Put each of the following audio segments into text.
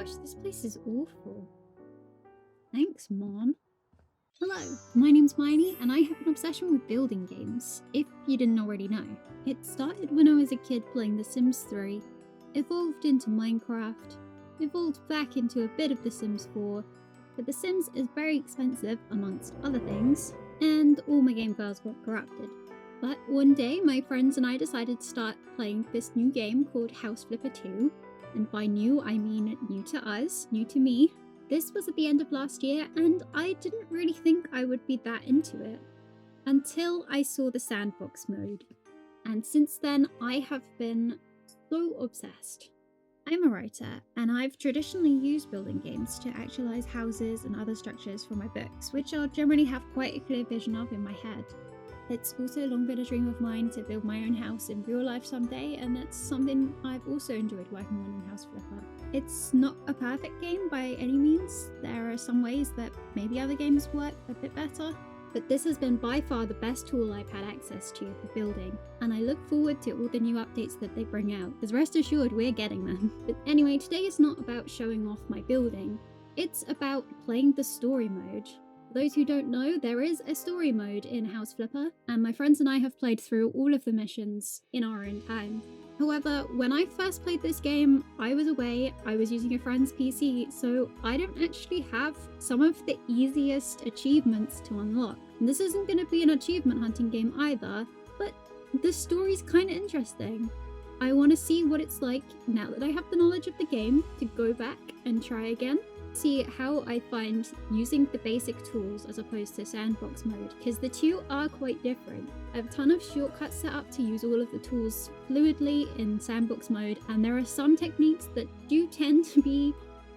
gosh, this place is awful. Thanks, Mom. Hello, my name's Mione, and I have an obsession with building games, if you didn't already know. It started when I was a kid playing The Sims 3, evolved into Minecraft, evolved back into a bit of The Sims 4, but The Sims is very expensive, amongst other things, and all my game files got corrupted. But one day, my friends and I decided to start playing this new game called House Flipper 2, and by new, I mean new to us, new to me. This was at the end of last year, and I didn't really think I would be that into it until I saw the sandbox mode. And since then, I have been so obsessed. I'm a writer, and I've traditionally used building games to actualize houses and other structures for my books, which I'll generally have quite a clear vision of in my head. It's also long been a dream of mine to build my own house in real life someday, and it's something I've also enjoyed working on in House Flipper. It's not a perfect game by any means. There are some ways that maybe other games work a bit better, but this has been by far the best tool I've had access to for building, and I look forward to all the new updates that they bring out, because rest assured we're getting them. But anyway, today is not about showing off my building, it's about playing the story mode. For those who don't know, there is a story mode in House Flipper, and my friends and I have played through all of the missions in our own time. However, when I first played this game, I was away, I was using a friend's PC, so I don't actually have some of the easiest achievements to unlock. And this isn't going to be an achievement hunting game either, but the story's kind of interesting. I want to see what it's like, now that I have the knowledge of the game, to go back and try again. See how I find using the basic tools as opposed to sandbox mode, because the two are quite different. I have a ton of shortcuts set up to use all of the tools fluidly in sandbox mode, and there are some techniques that do tend to be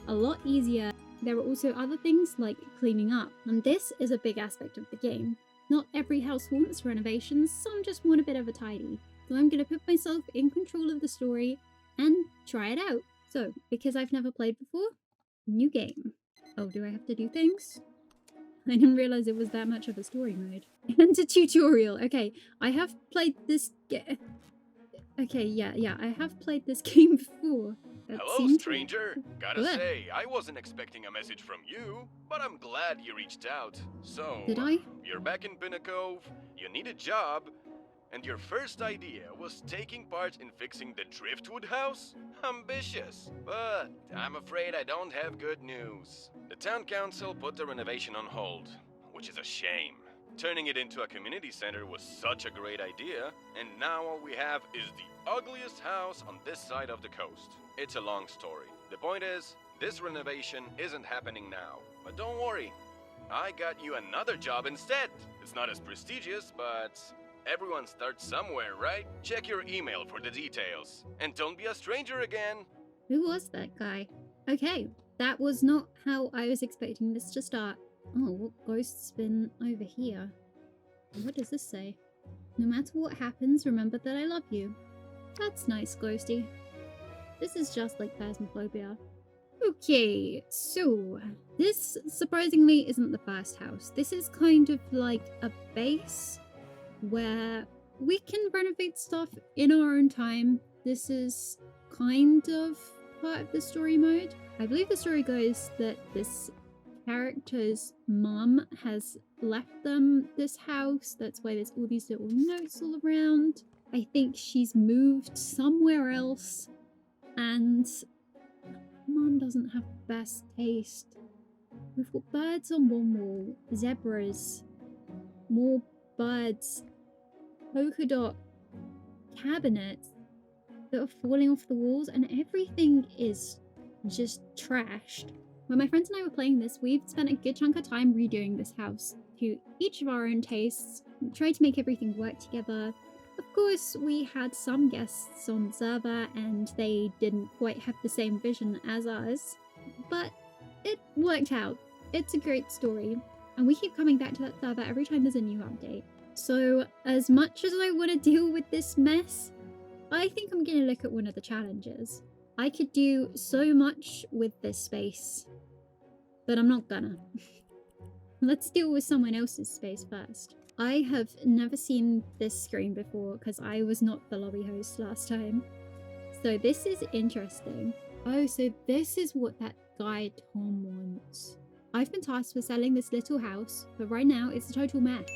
a lot easier. There are also other things like cleaning up, and this is a big aspect of the game. Not every house wants renovations, some just want a bit of a tidy. So I'm going to put myself in control of the story and try it out. So, because I've never played before, new game. Oh, do I have to do things? I didn't realize it was that much of a story mode. And a tutorial. Okay, I have played this Okay, yeah, I have played this game before. Hello, stranger. Gotta say, I wasn't expecting a message from you, but I'm glad you reached out. So, did I? You're back in Pinnacove, you need a job, and your first idea was taking part in fixing the Driftwood house? Ambitious, but I'm afraid I don't have good news. The town council put the renovation on hold, which is a shame. Turning it into a community center was such a great idea, and now all we have is the ugliest house on this side of the coast. It's a long story. The point is, this renovation isn't happening now. But don't worry, I got you another job instead. It's not as prestigious, but everyone starts somewhere, right? Check your email for the details. And don't be a stranger again. Who was that guy? Okay, that was not how I was expecting this to start. Oh, what ghost's been over here? What does this say? No matter what happens, remember that I love you. That's nice, Ghosty. This is just like Phasmophobia. Okay, so this surprisingly isn't the first house. This is kind of like a base where we can renovate stuff in our own time. This is kind of part of the story mode. I believe the story goes that this character's mum has left them this house. That's why there's all these little notes all around. I think she's moved somewhere else, and mum doesn't have the best taste. We've got birds on one wall, zebras, more birds, polka dot cabinets that are falling off the walls, and everything is just trashed. When my friends and I were playing this, we've spent a good chunk of time redoing this house to each of our own tastes, tried to make everything work together. Of course, we had some guests on the server and they didn't quite have the same vision as us, but it worked out. It's a great story, and we keep coming back to that server every time there's a new update. So as much as I want to deal with this mess, I think I'm going to look at one of the challenges. I could do so much with this space, but I'm not gonna. Let's deal with someone else's space first. I have never seen this screen before because I was not the lobby host last time. So this is interesting. Oh, so this is what that guy Tom wants. I've been tasked with selling this little house, but right now it's a total mess.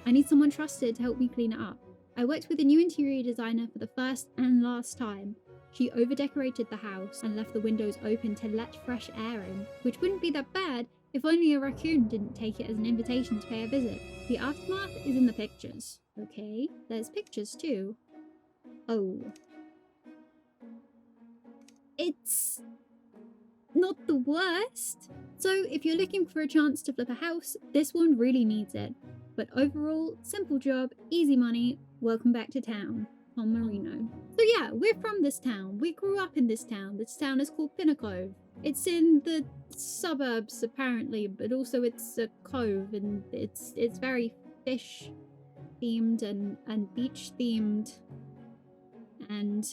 I need someone trusted to help me clean it up. I worked with a new interior designer for the first and last time. She over-decorated the house and left the windows open to let fresh air in, which wouldn't be that bad if only a raccoon didn't take it as an invitation to pay a visit. The aftermath is in the pictures. Okay, there's pictures too. Oh. It's not the worst. So if you're looking for a chance to flip a house, this one really needs it. But overall, simple job, easy money, welcome back to town. Tom Marino. So yeah, we're from this town. We grew up in this town. This town is called Pinnacove. It's in the suburbs apparently, but also it's a cove and it's very fish themed and beach themed. And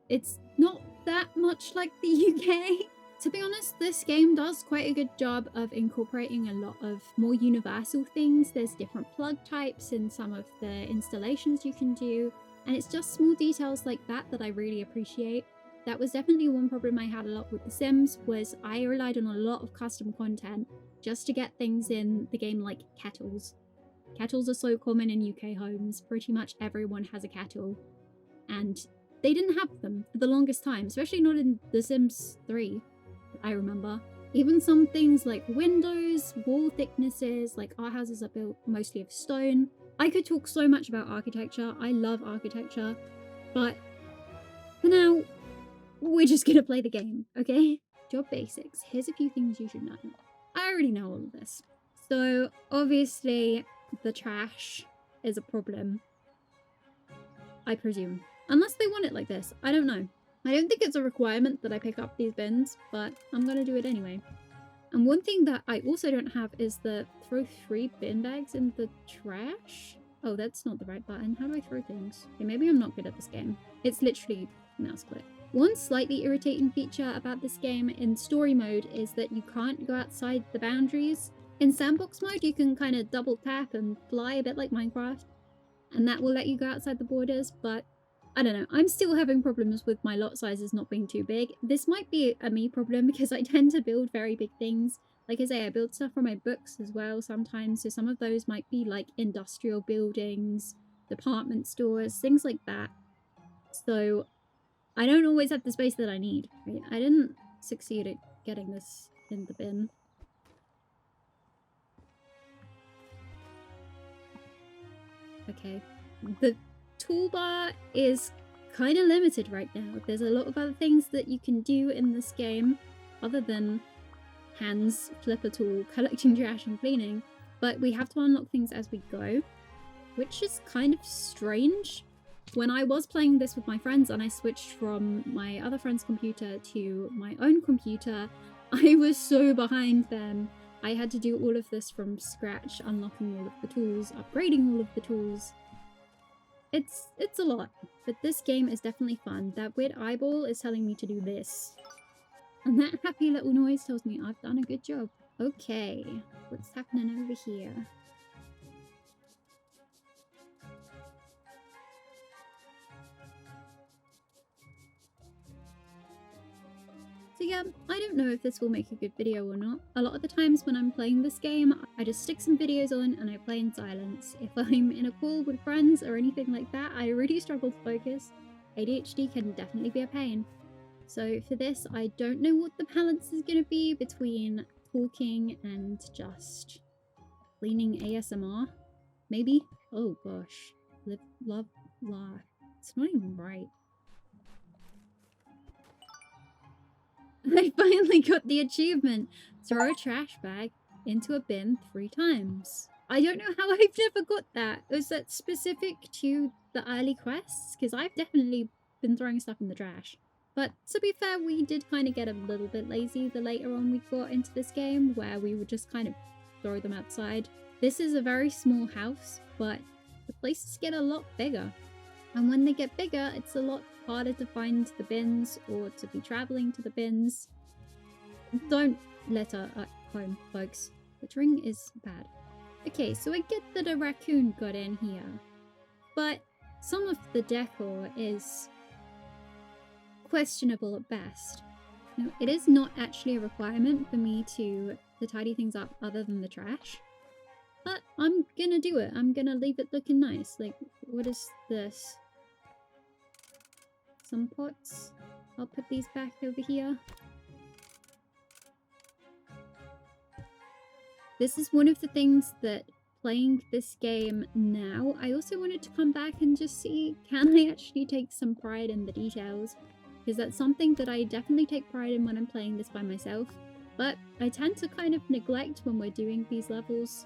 it's not that much like the UK. To be honest, this game does quite a good job of incorporating a lot of more universal things. There's different plug types in some of the installations you can do, and it's just small details like that that I really appreciate. That was definitely one problem I had a lot with The Sims, was I relied on a lot of custom content just to get things in the game like kettles. Kettles are so common in UK homes, pretty much everyone has a kettle, and they didn't have them for the longest time, especially not in The Sims 3. I remember. Even some things like windows, wall thicknesses, like our houses are built mostly of stone. I could talk so much about architecture. I love architecture. But for now, we're just gonna play the game, okay? Job basics. Here's a few things you should know. I already know all of this. So obviously the trash is a problem, I presume. Unless they want it like this. I don't know. I don't think it's a requirement that I pick up these bins, but I'm gonna do it anyway. And one thing that I also don't have is the throw 3 bin bags in the trash. Oh, that's not the right button. How do I throw things? Okay, maybe I'm not good at this game. It's literally mouse click. One slightly irritating feature about this game in story mode is that you can't go outside the boundaries. In sandbox mode, you can kind of double tap and fly a bit like Minecraft, and that will let you go outside the borders, but I don't know, I'm still having problems with my lot sizes not being too big. This might be a me problem because I tend to build very big things. Like I say, I build stuff for my books as well sometimes, so some of those might be like industrial buildings, department stores, things like that. So I don't always have the space that I need. Right? I didn't succeed at getting this in the bin. Okay. The toolbar is kind of limited right now. There's a lot of other things that you can do in this game other than hands, flipper tool, collecting trash and cleaning, but we have to unlock things as we go, which is kind of strange. When I was playing this with my friends and I switched from my other friend's computer to my own computer, I was so behind them. I had to do all of this from scratch, unlocking all of the tools, upgrading all of the tools. It's a lot, but this game is definitely fun. That weird eyeball is telling me to do this. And that happy little noise tells me I've done a good job. Okay, what's happening over here? So yeah, I don't know if this will make a good video or not. A lot of the times when I'm playing this game, I just stick some videos on and I play in silence. If I'm in a call with friends or anything like that, I really struggle to focus. ADHD can definitely be a pain. So for this, I don't know what the balance is going to be between talking and just cleaning ASMR. Maybe? Oh gosh. Live, love, laugh. It's not even right. I finally got the achievement. Throw a trash bag into a bin 3 times. I don't know how I've never got that. Was that specific to the early quests? Because I've definitely been throwing stuff in the trash. But to be fair, we did kind of get a little bit lazy the later on we got into this game, where we would just kind of throw them outside. This is a very small house, but the places get a lot bigger. And when they get bigger, it's a lot harder to find the bins or to be traveling to the bins. Don't litter at home, folks. Littering is bad. Okay, so I get that a raccoon got in here, but some of the decor is questionable at best. Now, it is not actually a requirement for me to tidy things up other than the trash. But I'm gonna do it. I'm gonna leave it looking nice. Like, what is this? Some pots. I'll put these back over here. This is one of the things that playing this game now, I also wanted to come back and just see, can I actually take some pride in the details? Because that's something that I definitely take pride in when I'm playing this by myself. But I tend to kind of neglect when we're doing these levels.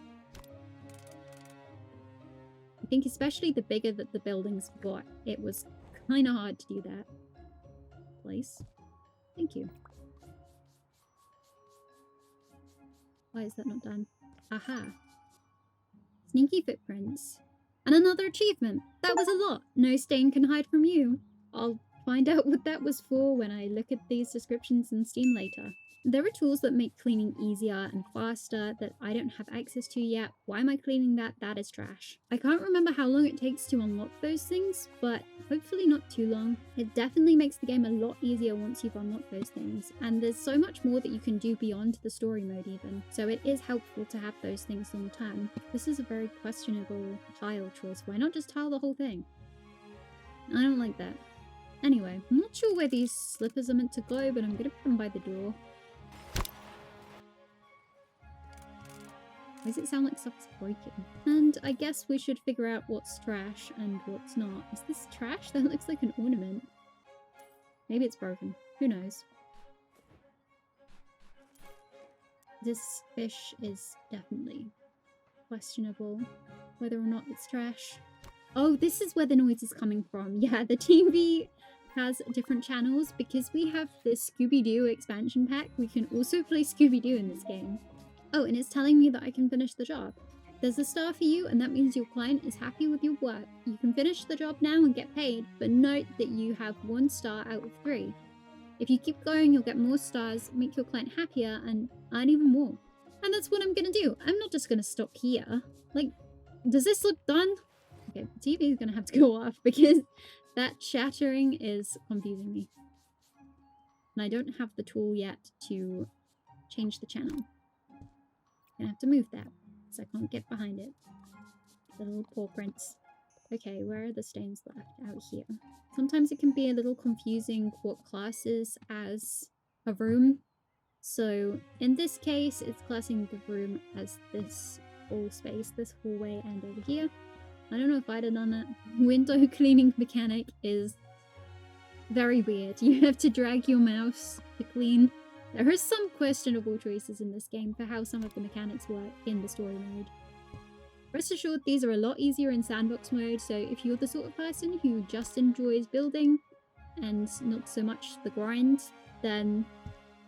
I think especially the bigger that the buildings got, it was kind of hard to do that. Place. Thank you. Why is that not done? Aha. Sneaky footprints. And another achievement. That was a lot. No stain can hide from you. I'll find out what that was for when I look at these descriptions in Steam later. There are tools that make cleaning easier and faster that I don't have access to yet. Why am I cleaning that? That is trash. I can't remember how long it takes to unlock those things, but hopefully not too long. It definitely makes the game a lot easier once you've unlocked those things, and there's so much more that you can do beyond the story mode even, so it is helpful to have those things long term. This is a very questionable tile choice. Why not just tile the whole thing? I don't like that. Anyway, I'm not sure where these slippers are meant to go, but I'm gonna put them by the door. Why does it sound like stuff's breaking? And I guess we should figure out what's trash and what's not. Is this trash? That looks like an ornament. Maybe it's broken. Who knows? This fish is definitely questionable. Whether or not it's trash. Oh, this is where the noise is coming from. Yeah, the TV has different channels because we have this Scooby-Doo expansion pack. We can also play Scooby-Doo in this game. Oh, and it's telling me that I can finish the job. There's a star for you, and that means your client is happy with your work. You can finish the job now and get paid, but note that you have 1 star out of 3. If you keep going, you'll get more stars, make your client happier, and earn even more. And that's what I'm gonna do. I'm not just gonna stop here. Like, does this look done? Okay, the TV is gonna have to go off because that shattering is confusing me. And I don't have the tool yet to change the channel. I have to move that, so I can't get behind it. The little paw prints. Okay, where are the stains left? Out here. Sometimes it can be a little confusing what classes as a room. So in this case, it's classing the room as this whole space, this hallway and over here. I don't know if I'd have done that. Window cleaning mechanic is very weird. You have to drag your mouse to clean. There are some questionable choices in this game for how some of the mechanics work in the story mode. Rest assured, these are a lot easier in sandbox mode, so if you're the sort of person who just enjoys building and not so much the grind, then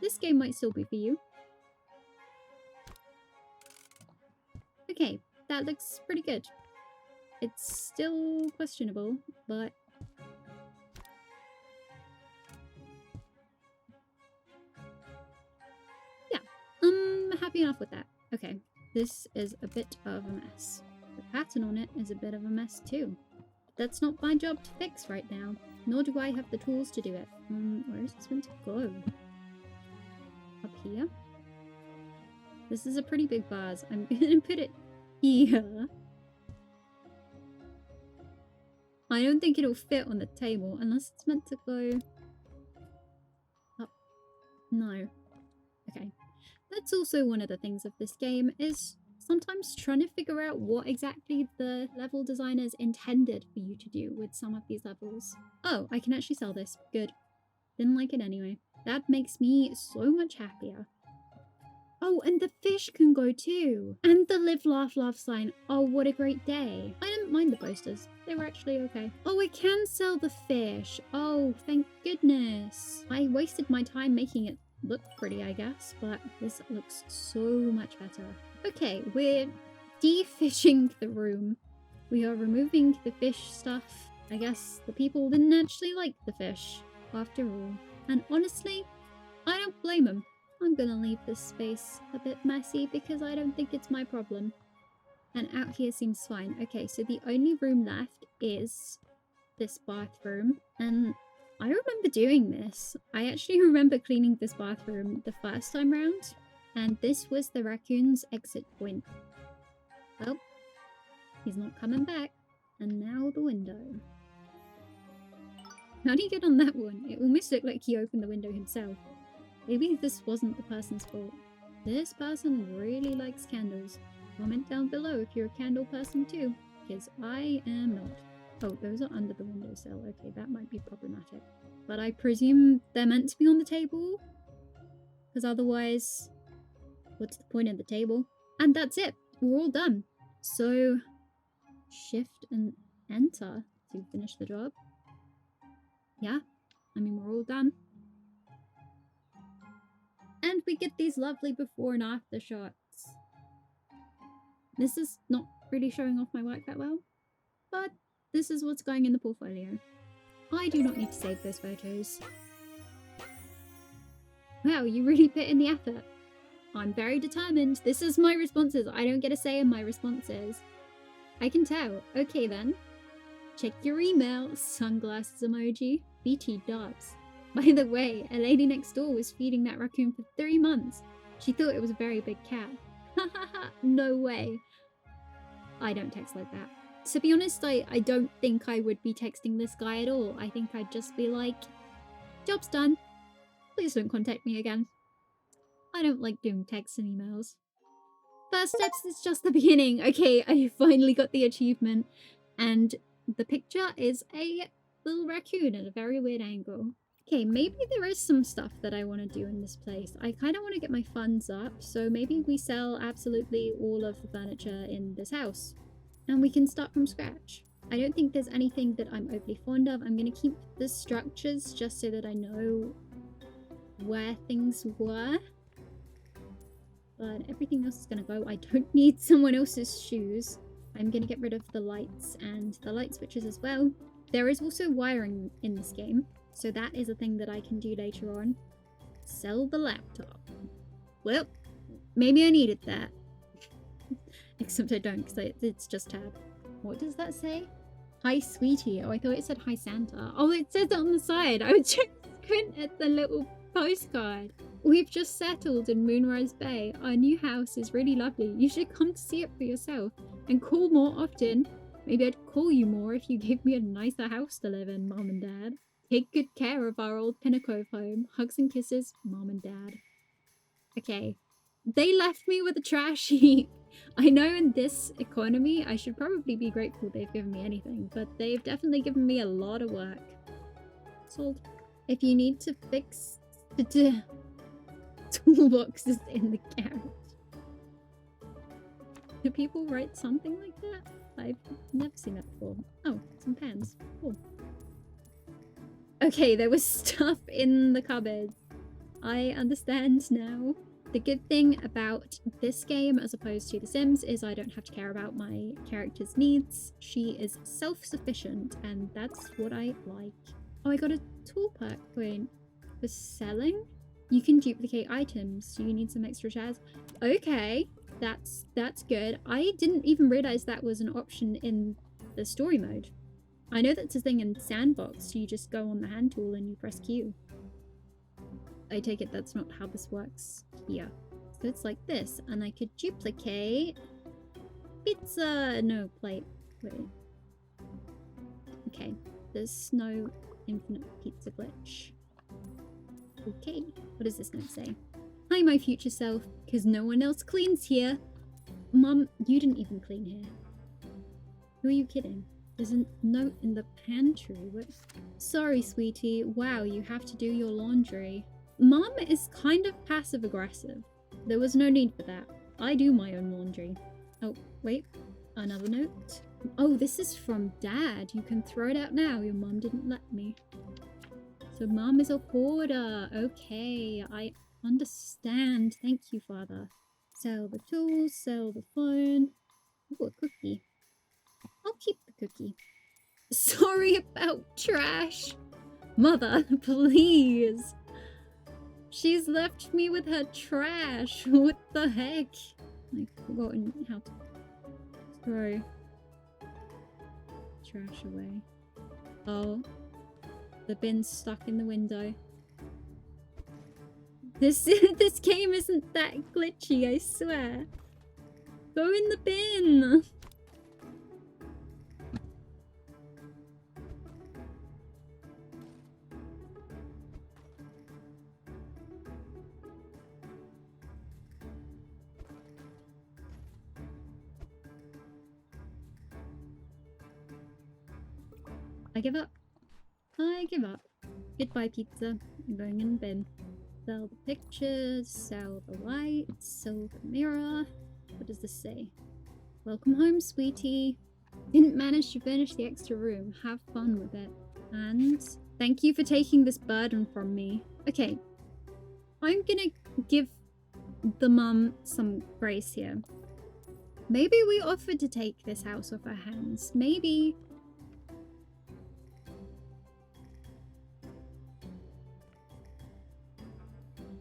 this game might still be for you. Okay, that looks pretty good. It's still questionable, but happy enough with that. Okay, this is a bit of a mess. The pattern on it is a bit of a mess too. That's not my job to fix right now, nor do I have the tools to do it. Where is this meant to go? Up here? This is a pretty big vase. I'm gonna put it here. I don't think it'll fit on the table unless it's meant to go up. No. Okay. That's also one of the things of this game, is sometimes trying to figure out what exactly the level designers intended for you to do with some of these levels. Oh, I can actually sell this. Good. Didn't like it anyway. That makes me so much happier. Oh, and the fish can go too. And the live, laugh, love sign. Oh, what a great day. I didn't mind the posters. They were actually okay. Oh, I can sell the fish. Oh, thank goodness. I wasted my time making it look pretty, I guess, but this looks so much better. Okay, we're defishing the room. We are removing the fish stuff. I guess the people didn't actually like the fish, after all. And honestly, I don't blame them. I'm gonna leave this space a bit messy because I don't think it's my problem. And out here seems fine. Okay, so the only room left is this bathroom. And I remember doing this. I actually remember cleaning this bathroom the first time round, and this was the raccoon's exit point. Oh, he's not coming back. And now the window. How do you get on that one? It almost looked like he opened the window himself. Maybe this wasn't the person's fault. This person really likes candles. Comment down below if you're a candle person too, because I am not. Oh, those are under the windowsill. Okay, that might be problematic. But I presume they're meant to be on the table? Because otherwise, what's the point of the table? And that's it. We're all done. So, shift and enter to finish the job. Yeah, I mean, we're all done. And we get these lovely before and after shots. This is not really showing off my work that well, but this is what's going in the portfolio. I do not need to save those photos. Wow, you really put in the effort. I'm very determined. This is my responses. I don't get a say in my responses. I can tell. Okay then. Check your email. Sunglasses emoji. BT dubs. By the way, a lady next door was feeding that raccoon for 3 months. She thought it was a very big cat. Hahaha, no way. I don't text like that. To be honest, I don't think I would be texting this guy at all. I think I'd just be like, job's done. Please don't contact me again. I don't like doing texts and emails. First steps is just the beginning. Okay, I finally got the achievement. And the picture is a little raccoon at a very weird angle. Okay, maybe there is some stuff that I want to do in this place. I kind of want to get my funds up, so maybe we sell absolutely all of the furniture in this house. And we can start from scratch. I don't think there's anything that I'm overly fond of. I'm going to keep the structures just so that I know where things were. But everything else is going to go. I don't need someone else's shoes. I'm going to get rid of the lights and the light switches as well. There is also wiring in this game, so that is a thing that I can do later on. Sell the laptop. Well, maybe I needed that. Except I don't, because it's just tab. What does that say? Hi, sweetie. Oh, I thought it said hi, Santa. Oh, it says it on the side. I would just squint at the little postcard. We've just settled in Moonrise Bay. Our new house is really lovely. You should come to see it for yourself and call more often. Maybe I'd call you more if you gave me a nicer house to live in, Mom and Dad. Take good care of our old Pinnacove home. Hugs and kisses, Mom and Dad. Okay. They left me with a trash heap. I know in this economy, I should probably be grateful they've given me anything, but they've definitely given me a lot of work. Sold. If you need to fix the toolboxes in the garage. Do people write something like that? I've never seen that before. Oh, some pens. Cool. Okay, there was stuff in the cupboard. I understand now. The good thing about this game, as opposed to The Sims, is I don't have to care about my character's needs. She is self-sufficient, and that's what I like. Oh, I got a tool perk point for selling. You can duplicate items. Do you need some extra shares? Okay, that's good. I didn't even realize that was an option in the story mode. I know that's a thing in sandbox. You just go on the hand tool and you press Q. I take it that's not how this works here. So it's like this, and I could duplicate pizza. No, plate. Wait. Okay, there's no infinite pizza glitch. Okay, what does this note say? Hi, my future self, because no one else cleans here. Mum, you didn't even clean here. Who are you kidding? There's a note in the pantry. What? Sorry, sweetie. Wow, you have to do your laundry. Mum is kind of passive-aggressive. There was no need for that. I do my own laundry. Oh, wait. Another note. Oh, this is from Dad. You can throw it out now. Your mum didn't let me. So Mum is a hoarder. Okay, I understand. Thank you, Father. Sell the tools, sell the phone. Oh, a cookie. I'll keep the cookie. Sorry about trash. Mother, please. She's left me with her trash. What the heck? I've forgotten how to throw trash away. Oh. The bin's stuck in the window. This this game isn't that glitchy, I swear. Go in the bin. I give up. I give up. Goodbye, pizza. I'm going in the bin. Sell the pictures, sell the lights, sell the mirror. What does this say? Welcome home, sweetie. Didn't manage to finish the extra room. Have fun with it. And thank you for taking this burden from me. Okay. I'm gonna give the mum some grace here. Maybe we offered to take this house off her hands. Maybe...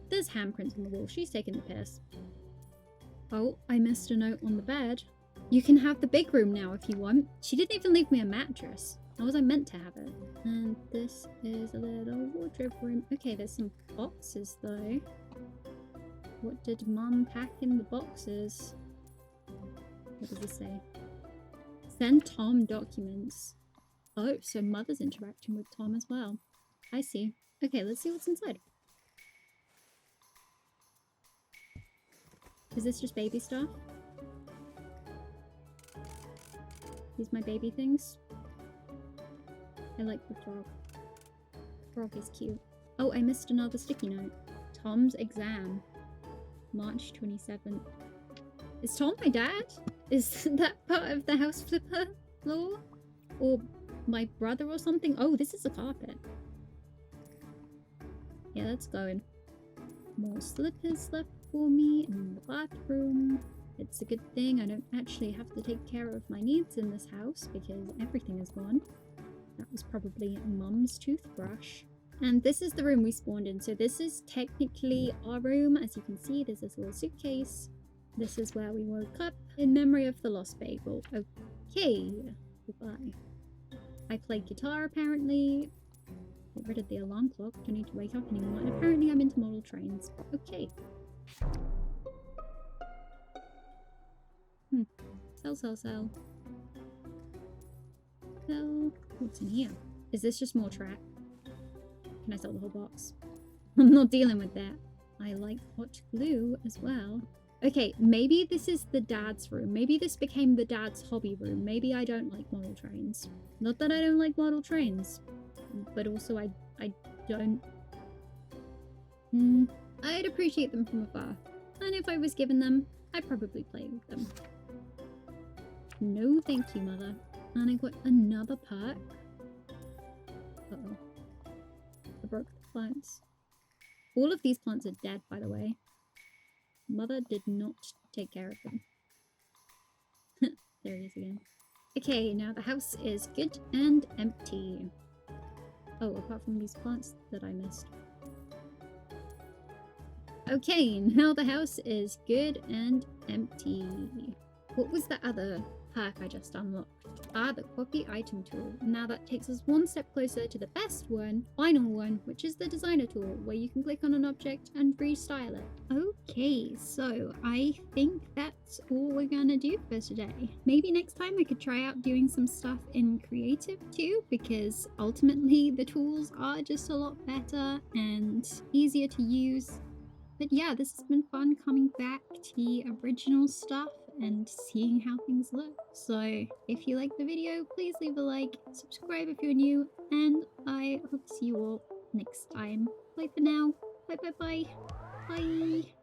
There's handprints on the wall. She's taking the piss. Oh, I missed a note on the bed. You can have the big room now if you want. She didn't even leave me a mattress. How was I meant to have it? And this is a little wardrobe room. Okay, there's some boxes though. What did Mum pack in the boxes? What does this say? Send Tom documents. Oh, so Mother's interacting with Tom as well. I see. Okay, let's see what's inside. Is this just baby stuff? These my baby things. I like the frog. Frog is cute. Oh, I missed another sticky note. Tom's exam. March 27th. Is Tom my dad? Is that part of the house flipper law? Or my brother or something? Oh, this is a carpet. Yeah, that's going. More slippers left for me in the bathroom. It's a good thing I don't actually have to take care of my needs in this house because everything is gone. That was probably Mum's toothbrush. And this is the room we spawned in. So this is technically our room. As you can see, there's this little suitcase. This is where we woke up in memory of the lost bagel. Okay, goodbye. I play guitar apparently. Get rid of the alarm clock. Don't need to wake up anymore. And apparently I'm into model trains. Okay. Sell, sell, sell. Sell. What's in here? Is this just more track? Can I sell the whole box? I'm not dealing with that. I like hot glue as well. Okay, maybe this is the dad's room. Maybe this became the dad's hobby room. Maybe I don't like model trains. Not that I don't like model trains, but also I don't... I'd appreciate them from afar. And if I was given them, I'd probably play with them. No thank you, Mother. And I got another perk. Uh-oh. I broke the plants. All of these plants are dead, by the way. Mother did not take care of them. There he is again. Okay, now the house is good and empty. Oh, apart from these plants that I missed. Okay, now the house is good and empty. What was the other perk I just unlocked? Ah, the copy item tool. Now that takes us one step closer to the best one, final one, which is the designer tool, where you can click on an object and restyle it. Okay, so I think that's all we're gonna do for today. Maybe next time I could try out doing some stuff in creative too, because ultimately the tools are just a lot better and easier to use. But yeah, this has been fun coming back to the original stuff and seeing how things look. So if you like the video, please leave a like, subscribe if you're new, and I hope to see you all next time. Bye for now. Bye bye bye. Bye.